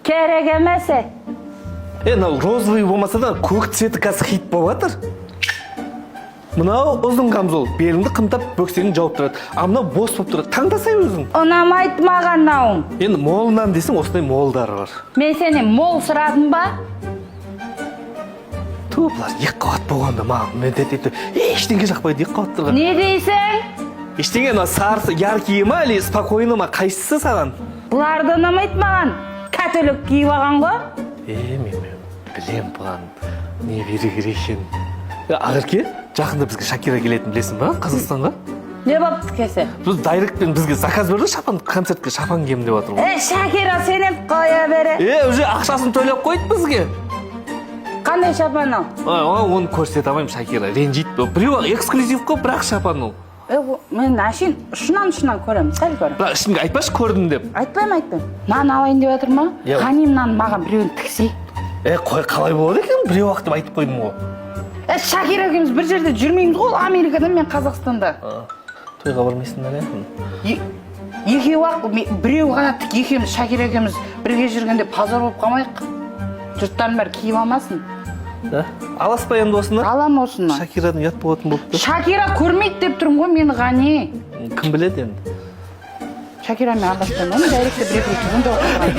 Керек емес. Мынау розовый болмаса да көк цветі қазір хит болып жатыр. Мынау ұзын камзол, беліңді қымтап бөксеңді жауып тұрады. А мынау бос болып тұрады. Таңдасай өзің. Ұнамайды маған науым. Енді молынан десең, осындай молдары бар. Мен сені мол сұрадым ба? Бұлар екі қабат болғанда маған міндетті ештеңе жақпайды екі қабаттарға. Не дейсің? Ештеңе мына сарысы яркие ма, или спокойно ма, қайсысы саған? Бұларды ұнамайды маған. Кәтөлік киіп алған ғой. Мен білем бұған не беру керек екен. Ақерке, жақында бізге Шакира келетін білесің ба, Қазақстанға? Не болыпты кесе? Біз дайректпен бізге заказ берді, шапан концертке шапан киемін деп жатыр ғой. Шакира сенен қоя бере. Уже ақшасын төлеп қойды бізге. Қандай шапан ол? Оны көрсете алмаймын, Шакира ренжиді. Біреу эксклюзив қой, бірақ шапан ол. Мен әшейін ұшынан көремін, сәл көрем. Бірақ ішімге айтпашы көрдім деп. Айтпайым. Нан алайын деп жатыр ма? Қаним нан маған біреуін тіксей. Қой қалай болады екен, біреу ақ деп айтып қойдым ғой. Шакира екеуміз бір жерде жүрмейміз ғой, Америкада, мен Қазақстанда. Тойға бармайсыңдар Екеу ақ, біреу ғана тік екеуміз, Шакира екеуміз бірге жүргенде позор болып қалмайық. Жұрттардың бәрі киіп алмасын. Аласпай енді осыны? Алам осыны. Шакирадан ұят болатын болыпты. Шакира көрмейді деп тұрмын ғой, мені ғани. Кім біледі енді? Шакирамен араласпаймын, дайректі бір-екі түгінде оқыған.